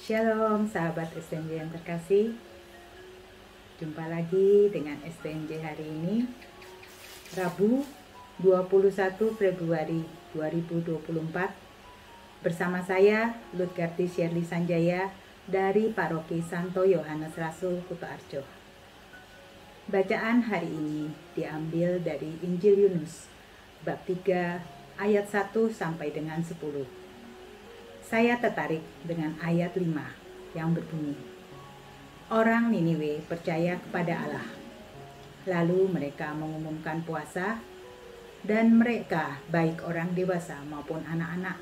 Shalom sahabat STNJ yang terkasih. Jumpa lagi dengan STNJ hari ini, Rabu 21 Februari 2024. Bersama saya Lutgardi Shirley Sanjaya dari Paroki Santo Yohanes Rasul Kutoarjo. Bacaan hari ini diambil dari Injil Yunus bab 3 ayat 1 sampai dengan 10. Saya tertarik dengan ayat 5 yang berbunyi, orang Niniwe percaya kepada Allah. Lalu mereka mengumumkan puasa, dan mereka, baik orang dewasa maupun anak-anak,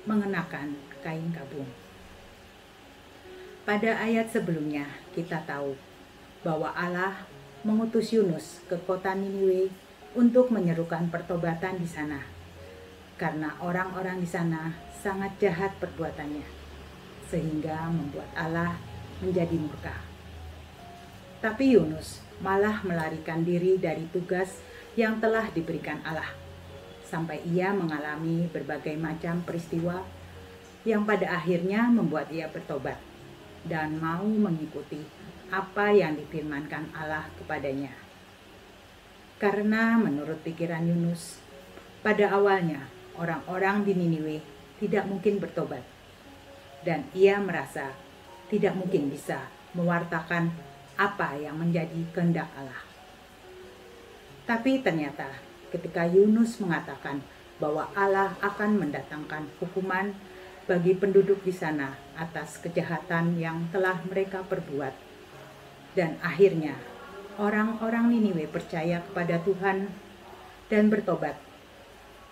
mengenakan kain kabung. Pada ayat sebelumnya kita tahu bahwa Allah mengutus Yunus ke kota Niniwe untuk menyerukan pertobatan di sana, karena orang-orang di sana sangat jahat perbuatannya, sehingga membuat Allah menjadi murka. Tapi Yunus malah melarikan diri dari tugas yang telah diberikan Allah, sampai ia mengalami berbagai macam peristiwa yang pada akhirnya membuat ia bertobat dan mau mengikuti apa yang difirmankan Allah kepadanya. Karena menurut pikiran Yunus, pada awalnya orang-orang di Niniwe tidak mungkin bertobat, dan ia merasa tidak mungkin bisa mewartakan apa yang menjadi kehendak Allah. Tapi ternyata ketika Yunus mengatakan bahwa Allah akan mendatangkan hukuman bagi penduduk di sana atas kejahatan yang telah mereka perbuat, dan akhirnya orang-orang Niniwe percaya kepada Tuhan dan bertobat.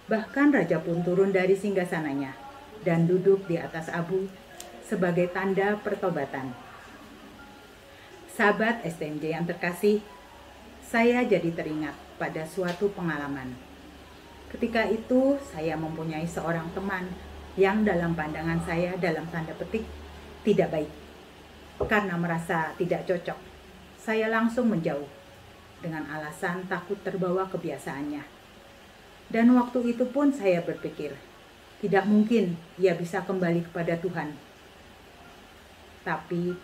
Bahkan raja pun turun dari singgasananya dan duduk di atas abu sebagai tanda pertobatan. Sahabat STNJ yang terkasih, saya jadi teringat pada suatu pengalaman. Ketika itu saya mempunyai seorang teman yang dalam pandangan saya dalam tanda petik tidak baik. Karena merasa tidak cocok, saya langsung menjauh dengan alasan takut terbawa kebiasaannya. Dan waktu itu pun saya berpikir, tidak mungkin ia bisa kembali kepada Tuhan. Tapi,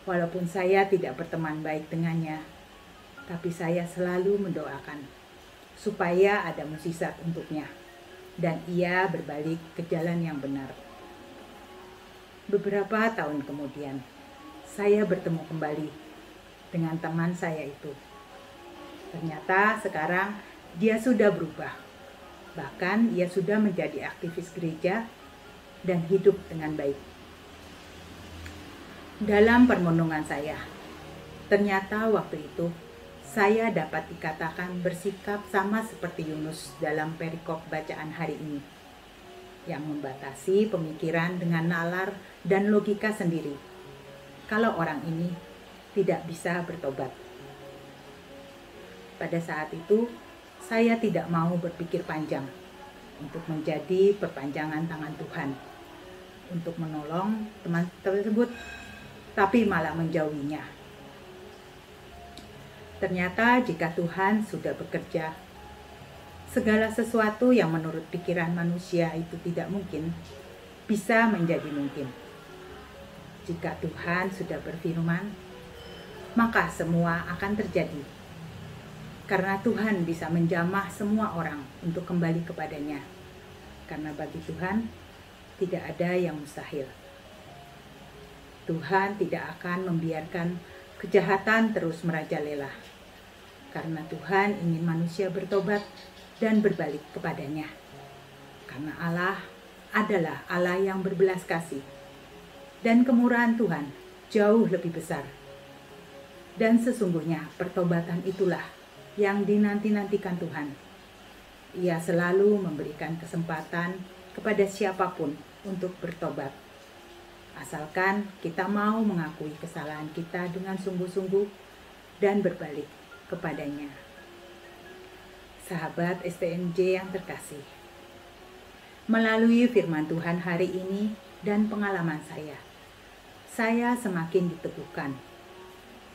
walaupun saya tidak berteman baik dengannya, tapi saya selalu mendoakan supaya ada mukjizat untuknya, dan ia berbalik ke jalan yang benar. Beberapa tahun kemudian, saya bertemu kembali dengan teman saya itu. Ternyata sekarang dia sudah berubah. Bahkan ia sudah menjadi aktivis gereja dan hidup dengan baik. Dalam permenungan saya, ternyata waktu itu saya dapat dikatakan bersikap sama seperti Yunus dalam perikop bacaan hari ini, yang membatasi pemikiran dengan nalar dan logika sendiri, kalau orang ini tidak bisa bertobat. Pada saat itu, saya tidak mau berpikir panjang untuk menjadi perpanjangan tangan Tuhan untuk menolong teman tersebut, tapi malah menjauhinya. Ternyata jika Tuhan sudah bekerja, segala sesuatu yang menurut pikiran manusia itu tidak mungkin, bisa menjadi mungkin. Jika Tuhan sudah berfirman, maka semua akan terjadi. Karena Tuhan bisa menjamah semua orang untuk kembali kepadanya. Karena bagi Tuhan tidak ada yang mustahil. Tuhan tidak akan membiarkan kejahatan terus merajalela. Karena Tuhan ingin manusia bertobat dan berbalik kepadanya. Karena Allah adalah Allah yang berbelas kasih. Dan kemurahan Tuhan jauh lebih besar. Dan sesungguhnya pertobatan itulah yang dinanti-nantikan Tuhan. Ia selalu memberikan kesempatan kepada siapapun untuk bertobat. Asalkan kita mau mengakui kesalahan kita dengan sungguh-sungguh dan berbalik kepadanya. Sahabat STNJ yang terkasih, melalui firman Tuhan hari ini dan pengalaman saya semakin diteguhkan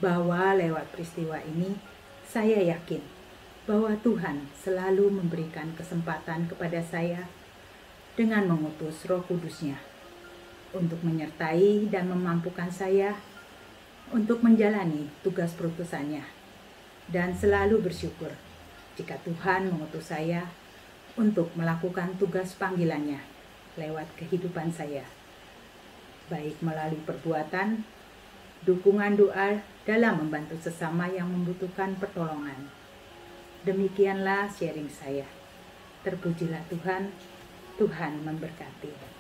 bahwa lewat peristiwa ini saya yakin bahwa Tuhan selalu memberikan kesempatan kepada saya dengan mengutus Roh Kudus-Nya untuk menyertai dan memampukan saya untuk menjalani tugas perutusannya, dan selalu bersyukur jika Tuhan mengutus saya untuk melakukan tugas panggilannya lewat kehidupan saya, baik melalui perbuatan, dukungan doa dalam membantu sesama yang membutuhkan pertolongan. Demikianlah sharing saya. Terpujilah Tuhan, Tuhan memberkati.